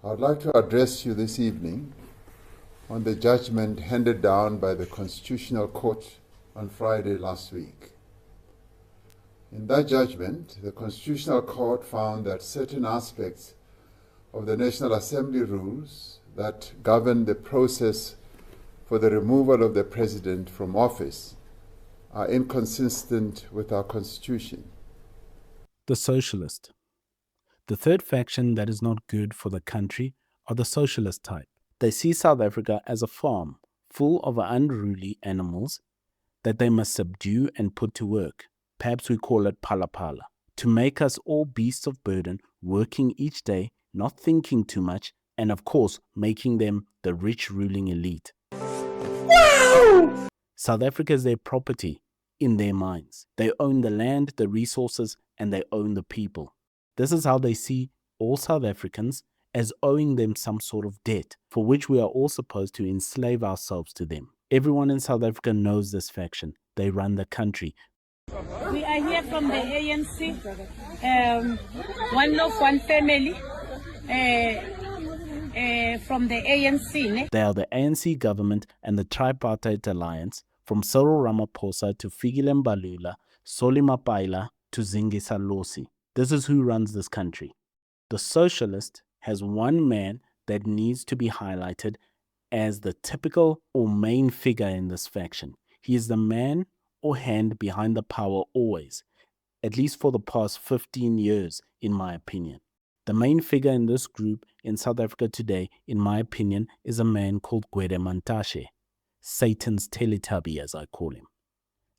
I would like to address you this evening on the judgment handed down by the Constitutional Court on Friday last week. In that judgment, the Constitutional Court found that certain aspects of the National Assembly rules that govern the process for the removal of the President from office are inconsistent with our Constitution. The Socialist. The third faction that is not good for the country are the Socialist type. They see South Africa as a farm full of unruly animals that they must subdue and put to work. Perhaps we call it pala, to make us all beasts of burden, working each day, not thinking too much, and of course, making them the rich ruling elite. Wow! South Africa is their property in their minds. They own the land, the resources, and they own the people. This is how they see all South Africans, as owing them some sort of debt, for which we are all supposed to enslave ourselves to them. Everyone in South Africa knows this faction. They run the country. We are here from the ANC, one love, one family, from the ANC. They are the ANC government and the tripartite alliance, from Cyril Ramaphosa to Fikile Mbalula, Solly Mapaila to Zingisa Losi. This is who runs this country. The Socialist has one man that needs to be highlighted as the typical or main figure in this faction. He is the man or hand behind the power always, at least for the past 15 years, in my opinion. The main figure in this group in South Africa today, in my opinion, is a man called Gwede Mantashe, Satan's Teletubby as I call him.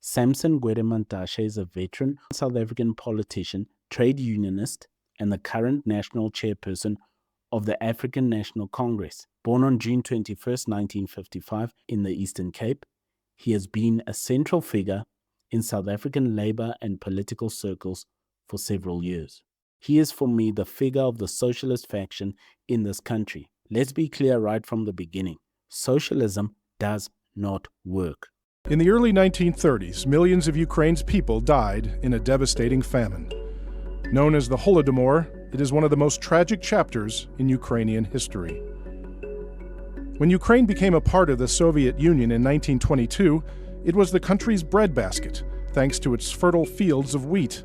Samson Gwede Mantashe is a veteran South African politician, trade unionist, and the current national chairperson of the African National Congress. Born on June 21, 1955 in the Eastern Cape, he has been a central figure in South African labor and political circles for several years. He is for me the figure of the socialist faction in this country. Let's be clear right from the beginning. Socialism does not work. In the early 1930s, millions of Ukraine's people died in a devastating famine. Known as the Holodomor, it is one of the most tragic chapters in Ukrainian history. When Ukraine became a part of the Soviet Union in 1922, it was the country's breadbasket, thanks to its fertile fields of wheat.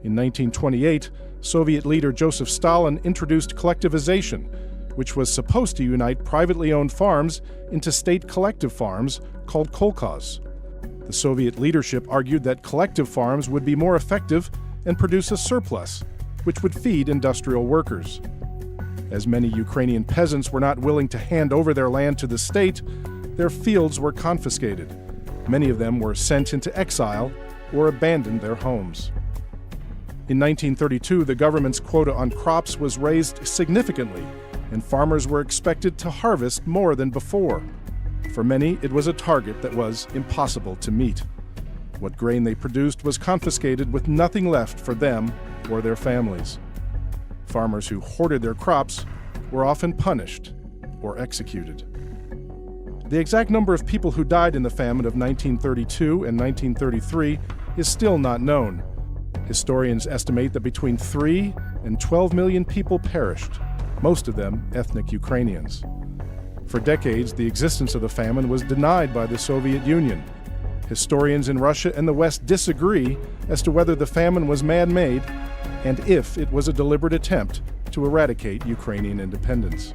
In 1928, Soviet leader Joseph Stalin introduced collectivization, which was supposed to unite privately owned farms into state collective farms called kolkhoz. The Soviet leadership argued that collective farms would be more effective and produce a surplus, which would feed industrial workers. As many Ukrainian peasants were not willing to hand over their land to the state, their fields were confiscated. Many of them were sent into exile or abandoned their homes. In 1932, the government's quota on crops was raised significantly, and farmers were expected to harvest more than before. For many, it was a target that was impossible to meet. What grain they produced was confiscated with nothing left for them or their families. Farmers who hoarded their crops were often punished or executed. The exact number of people who died in the famine of 1932 and 1933 is still not known. Historians estimate that between 3 and 12 million people perished, most of them ethnic Ukrainians. For decades, the existence of the famine was denied by the Soviet Union. Historians in Russia and the West disagree as to whether the famine was man-made and if it was a deliberate attempt to eradicate Ukrainian independence.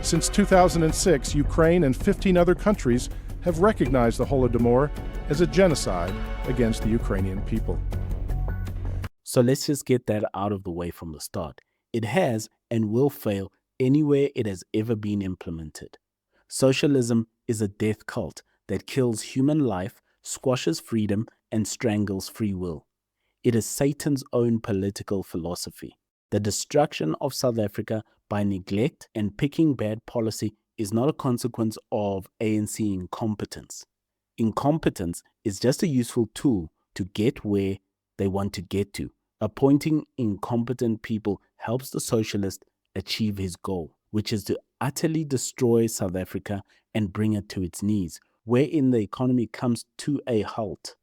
Since 2006, Ukraine and 15 other countries have recognized the Holodomor as a genocide against the Ukrainian people. So let's just get that out of the way from the start. It has and will fail anywhere it has ever been implemented. Socialism is a death cult that kills human life, squashes freedom, and strangles free will. It is Satan's own political philosophy. The destruction of South Africa by neglect and picking bad policy is not a consequence of ANC incompetence. Incompetence is just a useful tool to get where they want to get to. Appointing incompetent people helps the socialist achieve his goal, which is to utterly destroy South Africa and bring it to its knees, wherein the economy comes to a halt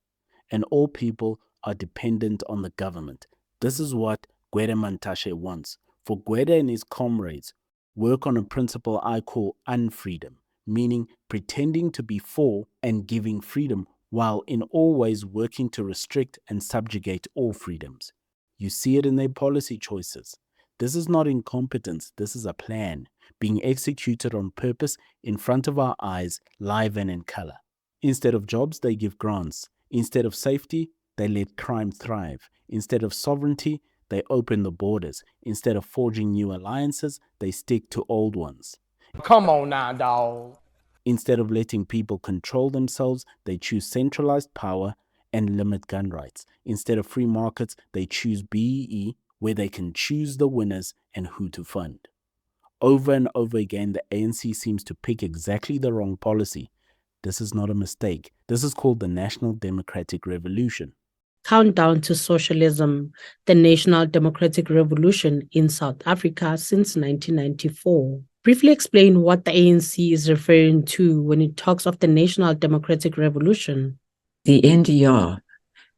and all people are dependent on the government. This is what Gwede Mantashe wants For Gwede and his comrades work on a principle I call unfreedom, meaning pretending to be for and giving freedom while in all ways working to restrict and subjugate all freedoms. You see it in their policy choices. This is not incompetence, this is a plan, being executed on purpose in front of our eyes, live and in color. Instead of jobs, they give grants. Instead of safety, they let crime thrive. Instead of sovereignty, they open the borders. Instead of forging new alliances, they stick to old ones. Come on now, dog. Instead of letting people control themselves, they choose centralized power and limit gun rights. Instead of free markets, they choose BEE, where they can choose the winners and who to fund. Over and over again, the ANC seems to pick exactly the wrong policy. This is not a mistake. This is called the National Democratic Revolution. Countdown to Socialism, the National Democratic Revolution in South Africa since 1994. Briefly explain what the ANC is referring to when it talks of the National Democratic Revolution. The NDR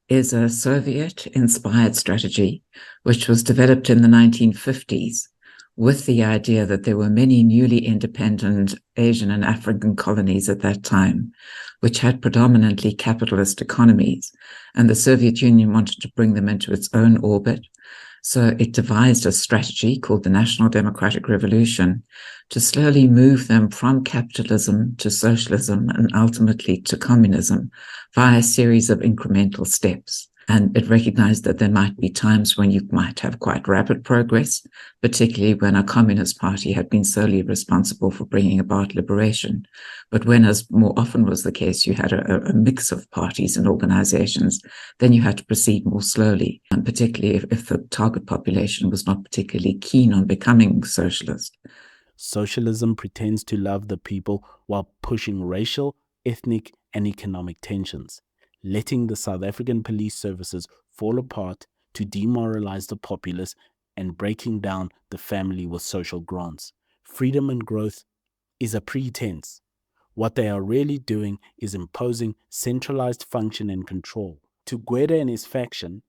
is a Soviet-inspired strategy which was developed in the 1950s with the idea that there were many newly independent Asian and African colonies at that time, which had predominantly capitalist economies, and the Soviet Union wanted to bring them into its own orbit. So it devised a strategy called the National Democratic Revolution to slowly move them from capitalism to socialism and ultimately to communism via a series of incremental steps. And it recognized that there might be times when you might have quite rapid progress, particularly when a communist party had been solely responsible for bringing about liberation. But when, as more often was the case, you had a mix of parties and organizations, then you had to proceed more slowly, and particularly if the target population was not particularly keen on becoming socialist. Socialism pretends to love the people while pushing racial, ethnic, and economic tensions, letting the South African police services fall apart to demoralize the populace and breaking down the family with social grants. Freedom and growth is a pretense. What they are really doing is imposing centralized function and control. To Gwede and his faction,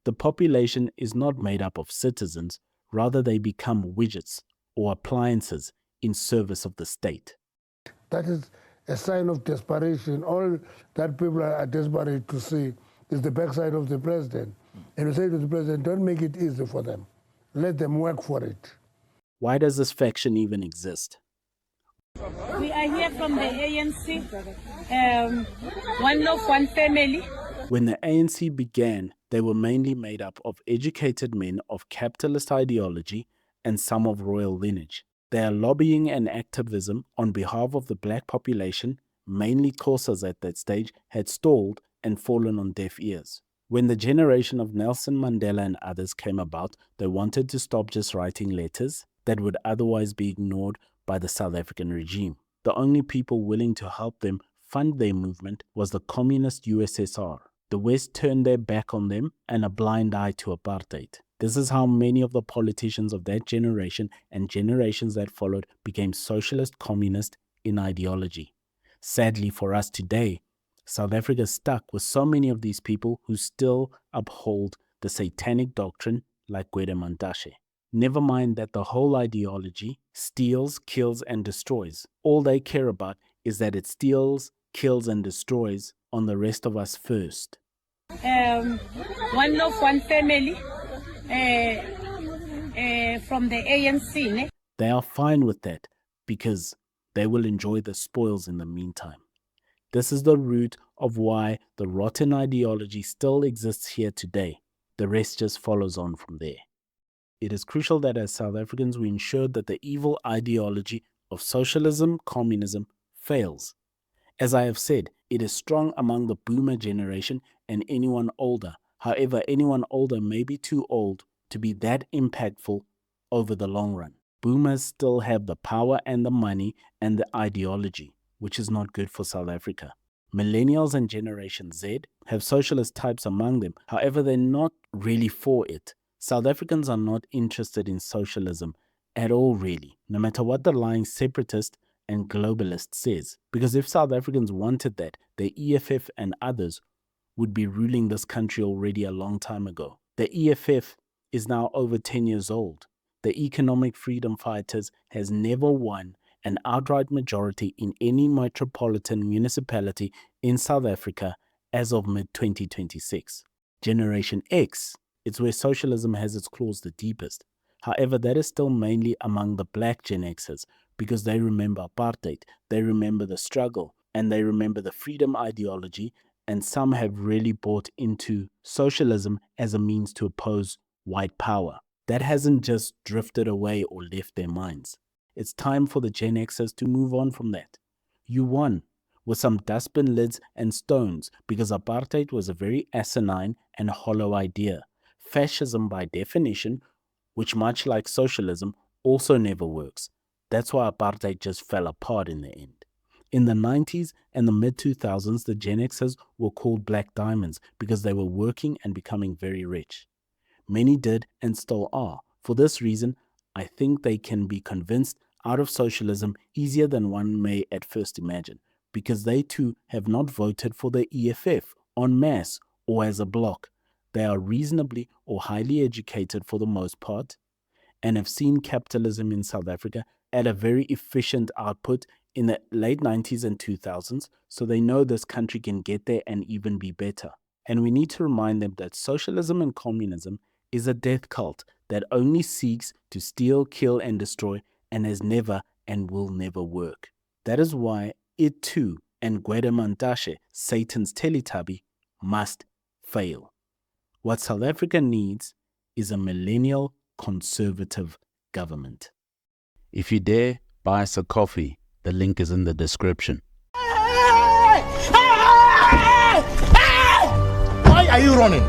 the population is not made up of citizens, rather they become widgets or appliances in service of the state. That is a sign of desperation. All that people are desperate to see is the backside of the president. And we say to the president, don't make it easy for them. Let them work for it. Why does this faction even exist? We are here from the ANC, one love, one family. When the ANC began, they were mainly made up of educated men of capitalist ideology and some of royal lineage. Their lobbying and activism on behalf of the black population, mainly Xhosas at that stage, had stalled and fallen on deaf ears. When the generation of Nelson Mandela and others came about, they wanted to stop just writing letters that would otherwise be ignored by the South African regime. The only people willing to help them fund their movement was the communist USSR. The West turned their back on them and a blind eye to apartheid. This is how many of the politicians of that generation and generations that followed became socialist communist in ideology. Sadly for us today, South Africa is stuck with so many of these people who still uphold the satanic doctrine like Gwede Mantashe. Never mind that the whole ideology steals, kills, and destroys. All they care about is that it steals, kills, and destroys on the rest of us first. One love, one family from the ANC. Ne? They are fine with that because they will enjoy the spoils in the meantime. This is the root of why the rotten ideology still exists here today. The rest just follows on from there. It is crucial that as South Africans we ensure that the evil ideology of socialism, communism fails. As I have said, it is strong among the boomer generation and anyone older. However, anyone older may be too old to be that impactful over the long run. Boomers still have the power and the money and the ideology, which is not good for South Africa. Millennials and Generation Z have socialist types among them. However, they're not really for it. South Africans are not interested in socialism at all, really, no matter what the lying separatist and globalist says. Because if South Africans wanted that, the EFF and others would be ruling this country already a long time ago. The EFF is now over 10 years old. the economic freedom fighters has never won an outright majority in any metropolitan municipality in South Africa as of mid-2026. Generation X, it's where socialism has its claws the deepest. However, that is still mainly among the black Gen Xers because they remember apartheid, they remember the struggle, and they remember the freedom ideology, and some have really bought into socialism as a means to oppose white power. That hasn't just drifted away or left their minds. It's time for the Gen Xers to move on from that. You won with some dustbin lids and stones because apartheid was a very asinine and hollow idea. Fascism, by definition, which much like socialism, also never works. That's why apartheid just fell apart in the end. In the 90s and the mid-2000s, the Gen Xers were called Black Diamonds because they were working and becoming very rich. Many did and still are. For this reason, I think they can be convinced out of socialism easier than one may at first imagine, because they too have not voted for the EFF en masse or as a bloc. They are reasonably or highly educated for the most part and have seen capitalism in South Africa at a very efficient output in the late 90s and 2000s, so they know this country can get there and even be better. And we need to remind them that socialism and communism is a death cult that only seeks to steal, kill, and destroy, and has never and will never work. That is why it too, and Gwede Mantashe, Satan's Teletubby, must fail. What South Africa needs is a millennial conservative government. If you dare, buy us a coffee. The link is in the description. Why are you running?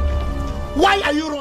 Why are you running?